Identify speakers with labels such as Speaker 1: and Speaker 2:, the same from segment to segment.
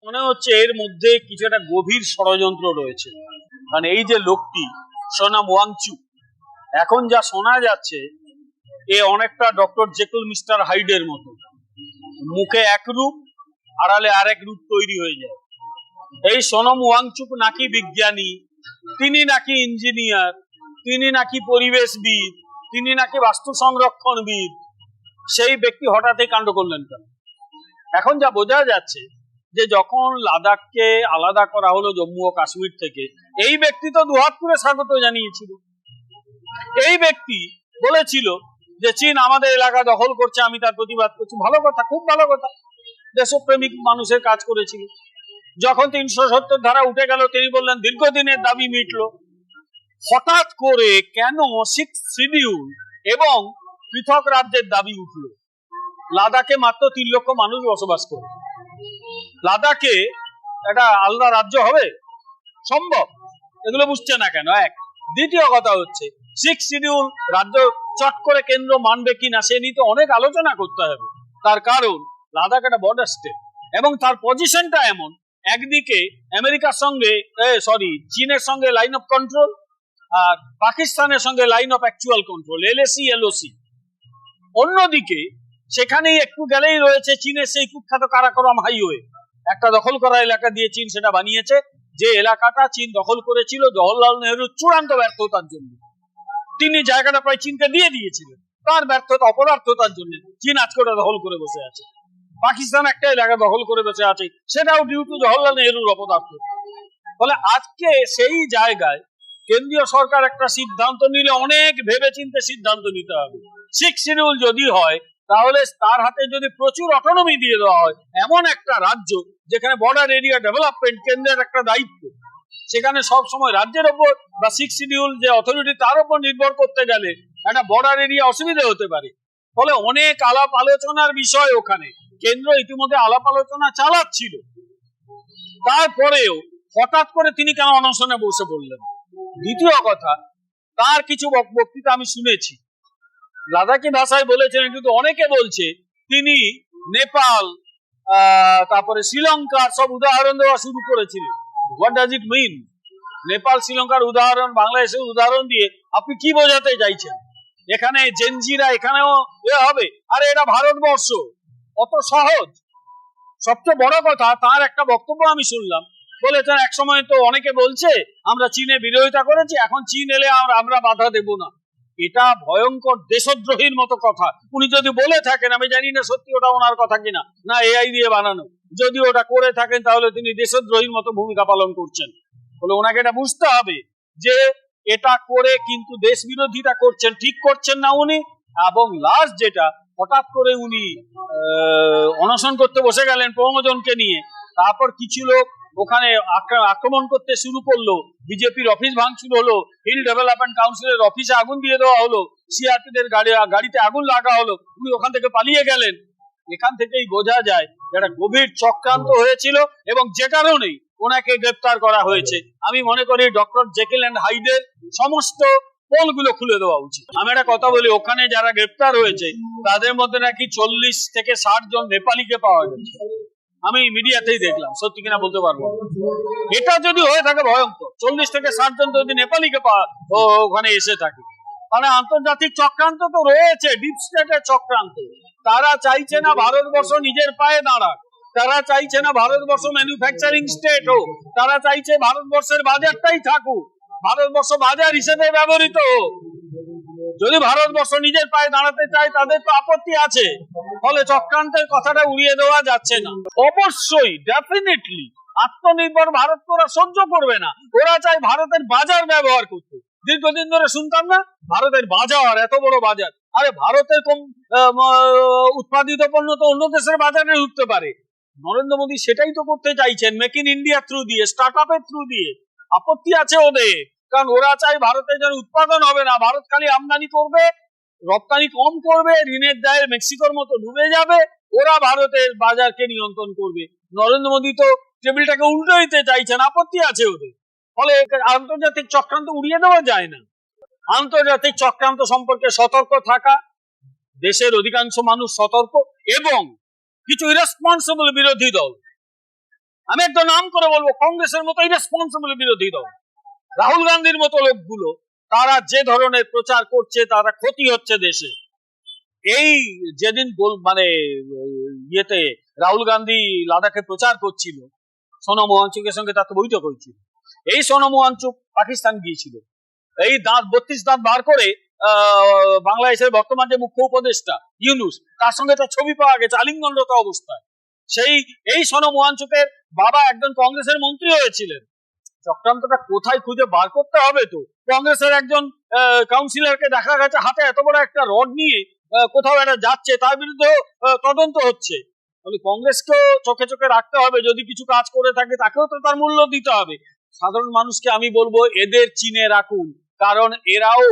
Speaker 1: মনে হচ্ছে এর মধ্যে কিছু একটা গভীর ষড়যন্ত্র রয়েছে। কারণ এই যে লোকটি সোনাম ওয়াংচুক, এখন যা শোনা যাচ্ছে এ অনেকটা ডক্টর জেকুল মিস্টার হাইডের মতো, মুখে এক রূপ আড়ালে আরেক রূপ তৈরি হয়ে যায়। এই সোনম ওয়াংচুক নাকি বিজ্ঞানী, তিনি নাকি ইঞ্জিনিয়ার, তিনি নাকি পরিবেশবিদ, তিনি নাকি বাস্তু সংরক্ষণবিদ, সেই ব্যক্তি হঠাৎই কাণ্ড করলেন কেন? এখন যা বোঝা যাচ্ছে যে যখন লাদাখকে আলাদা করা হলো জম্মু ও কাশ্মীর থেকে, এই ব্যক্তি তো দুহাত করে স্বাগত জানিয়েছিল। এই ব্যক্তি বলেছিল যে চীন আমাদের এলাকা দখল করছে, আমি তার প্রতিবাদ করছি। ভালো কথা, খুব ভালো কথা, দেশপ্রেমিক মানুষের কাজ করেছিল। যখন 370 ধারা উঠে গেল, তিনি বললেন দীর্ঘদিনের দাবি মিটলো। হঠাৎ করে কেন 6 শিডিউল এবং পৃথক রাজ্যের দাবি উঠলো? লাদাখে মাত্র 3 লক্ষ মানুষ বসবাস করে, লাদাখে একটা আলাদা রাজ্য হবে সম্ভব? এগুলো বুঝছে না কেন? এক। দ্বিতীয় কথা হচ্ছে 6 শিডিউল রাজ্য চট করে কেন্দ্র মানবে কিনা সে নিয়ে তো অনেক আলোচনা করতে হবে। তার কারণ লাদাখ একটা বর্ডার স্টেট এবং তার পজিশনটা এমন, একদিকে আমেরিকার সঙ্গে চীনের সঙ্গে লাইন অফ কন্ট্রোল, আর পাকিস্তানের সঙ্গে line of actual control, LAC LOC। অন্যদিকে সেখানেই একটু গেলেই রয়েছে চীনের সেই কুখ্যাত কারাকোরাম হাইওয়ে, একটা দখল করা এলাকা দিয়ে চীন সেটা বানিয়েছে, যে এলাকাটা চীন দখল করেছিল জওহরলাল নেহরুর চূড়ান্ত ব্যর্থতার জন্য। তিনি জায়গাটা প্রায় চীনকে দিয়ে দিয়েছিলেন, তার ব্যর্থতা অপরার্থতার জন্য চীন আজকে ওটা দখল করে বসে আছে। পাকিস্তান একটা এলাকা দখল করে বসে আছে, সেটাও ডিউ টু জওহরলাল নেহরুর অপদার্থ। ফলে আজকে সেই জায়গায় কেন্দ্রীয় সরকার একটা সিদ্ধান্ত নিলে অনেক ভেবেচিন্তে সিদ্ধান্ত নিতে হবে। 6 শিডিউল যদি হয় তাহলে তার হাতে যদি প্রচুর অটোনমি দিয়ে দেওয়া হয়, এমন একটা রাজ্য যেখানে বর্ডার এরিয়া ডেভেলপমেন্ট কেন্দ্রের একটা দায়িত্ব, সেখানে সব সময় রাজ্যের ওপর বা 6 শিডিউল যে অথরিটি তার উপর নির্ভর করতে গেলে একটা বর্ডার এরিয়া অসুবিধা হতে পারে। ফলে অনেক আলাপ আলোচনার বিষয় ওখানে, কেন্দ্র ইতিমধ্যে আলাপ আলোচনা চালাচ্ছিল। তারপরেও হঠাৎ করে তিনি কেন অনশনে বসে পড়লেন? দ্বিতীয় কথা, তার কিছু বক্তৃতা আমি শুনেছি, লাদাখি ভাষায় বলেছেন, কিন্তু অনেকে বলছে তিনি নেপাল তারপরে শ্রীলঙ্কার সব উদাহরণ দেওয়া শুরু করেছিলেন। হোয়াট ডাজ ইট মিন? নেপাল শ্রীলঙ্কার উদাহরণ, বাংলাদেশের উদাহরণ দিয়ে আপনি কি বোঝাতে চাইছেন? এখানে জেনজিরা এখানেও হবে? আরে এটা ভারতবর্ষ, অত সহজ? সবচেয়ে বড় কথা, তার একটা বক্তব্য আমি শুনলাম, বলেছেন এক সময় তো অনেকে বলছে আমরা চীনের বিরোধিতা করেছি, এখন চীন এলে আমরা বাধা দেব না। এটা ভয়ঙ্কর দেশদ্রোহীর মতো কথা। উনি যদি বলে থাকেন, আমি জানি না সত্যি ওটা ওনার কথা কিনা, না AI দিয়ে বানানো, যদি ওটা করে থাকেন তাহলে তিনি দেশদ্রোহীর মতো ভূমিকা পালন করছেন। বলে ওনাকে এটা বুঝতে হবে যে এটা করে কিন্তু দেশ বিরোধিতা করছেন, ঠিক করছেন না উনি। এবং লাস্ট যেটা, হঠাৎ করে উনি অনশন করতে বসে গেলেন 15 জনকে নিয়ে, তারপর কিছু লোক ওখানে আক্রমণ করতে শুরু করলো, বিজেপির অফিস ভাঙচুর হলো, হিল ডেভেলপমেন্ট কাউন্সিলের অফিসে আগুন দিয়ে দেওয়া হলো, সিআরপিদের গাড়িতে আগুন লাগা হলো, উনি ওখান থেকে পালিয়ে গেলেন। এখান থেকেই বোঝা যায় একটা গভীর চক্রান্ত হয়েছিল এবং যে কারণেই ওনাকে গ্রেপ্তার করা হয়েছে। আমি মনে করি ডক্টর জেকিল অ্যান্ড হাইডের সমস্ত পোলগুলো খুলে দেওয়া উচিত। আমি একটা কথা বলি, ওখানে যারা গ্রেপ্তার হয়েছে তাদের মধ্যে নাকি 40 থেকে 60 জন নেপালিকে পাওয়া গেছে। আমি মিডিয়াতেই দেখলাম, সত্যি কিনা বলতে পারবো। এটা যদি হয়ে থাকে ভয়ঙ্কর, 40 থেকে 60 জন যদি নেপালিকে ওখানে এসে থাকে, মানে আন্তর্জাতিক চক্রান্ত তো রয়েছে, ডিপ স্টেটের চক্রান্ত। তারা চাইছে না ভারতবর্ষ নিজের পায়ে দাঁড়াক, তারা চাইছে না ভারতবর্ষ ম্যানুফ্যাকচারিং স্টেট হোক, তারা চাইছে ভারতবর্ষের বাজারটাই থাকুক, ভারতবর্ষ বাজার হিসেবে ব্যবহৃত হোক। যদি ভারতবর্ষ নিজের পায়ে দাঁড়াতে চায় তাদের তো আপত্তি আছে। ফলে চক্রান্তের কথাটা উড়িয়ে দেওয়া যাচ্ছে না। অবশ্যই ডেফিনেটলি আত্মনির্ভর ভারত ওরা সহ্য করবে না, ওরা চায় ভারতের বাজার ব্যবহার করতে। দীর্ঘদিন ধরে শুনতাম না ভারতের বাজার, এত বড় বাজার। আরে ভারতের উৎপাদিত পণ্য তো অন্য দেশের বাজারে ঢুকতে পারে। নরেন্দ্র মোদী সেটাই তো করতে চাইছেন, মেক ইন ইন্ডিয়া থ্রু দিয়ে, স্টার্ট আপের থ্রু দিয়ে। আপত্তি আছে ওদের, কারণ ওরা চায় ভারতের যেন উৎপাদন হবে না, ভারত খালি আমদানি করবে, রপ্তানি কম করবে, ঋণের দায়ে মেক্সিকোর মতো ডুবে যাবে, ওরা ভারতের বাজারকে নিয়ন্ত্রণ করবে। নরেন্দ্র মোদী তো টেবিলটাকে উল্টো দিতে চাইছেন, আপত্তি আছে ওদের। ফলে আন্তর্জাতিক চক্রান্ত উড়িয়ে দেওয়া যায় না। আন্তর্জাতিক চক্রান্ত সম্পর্কে সতর্ক থাকা, দেশের অধিকাংশ মানুষ সতর্ক, এবং কিছু ইরেসপন্সিবল বিরোধী দল আমি একটা নাম করে বলবো, কংগ্রেসের মতো ইরেসপন্সিবল বিরোধী দল, রাহুল গান্ধীর মতো লোকগুলো, তারা যে ধরনের প্রচার করছে, তারা ক্ষতি হচ্ছে দেশে। এই যেদিন মানে ইয়েতে রাহুল গান্ধী লাদাখে প্রচার করছিল, সোনম ওয়াংচুকের সঙ্গে তাতে বৈঠক হয়েছিল। এই সোনম ওয়াংচুক পাকিস্তান গিয়েছিল, এই দাঁত 32 দাঁত বার করে বাংলাদেশের বর্তমান যে মুখ্য উপদেষ্টা ইউনুস, তার সঙ্গে তার ছবি পাওয়া গেছে আলিঙ্গনরত অবস্থায়। এই সোনম ওয়াংচুকের বাবা একজন কংগ্রেসের মন্ত্রী হয়েছিলেন। চক্রান্তটা কোথায় খুঁজে বার করতে হবে। তো কংগ্রেসের একজন কাউন্সিলরকে দেখা গেছে হাতে এত বড় একটা রড নিয়ে কোথাও একটা যাচ্ছে, তার বিরুদ্ধে তদন্ত হচ্ছে। কংগ্রেসকেও চোখে চোখে রাখতে হবে, যদি কিছু কাজ করে থাকে তাকেও তো তার মূল্য দিতে হবে। সাধারণ মানুষকে আমি বলবো এদের চিনে রাখুন, কারণ এরাও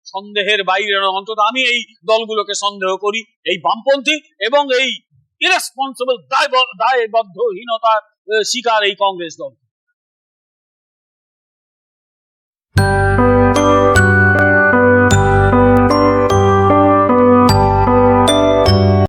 Speaker 1: সন্দেহের বাইরে নয়। অন্তত আমি এই দলগুলোকে সন্দেহ করি, এই বামপন্থী এবং এই ইরেসপন্সিবল দায়বদ্ধহীনতার শিকার এই কংগ্রেস দল।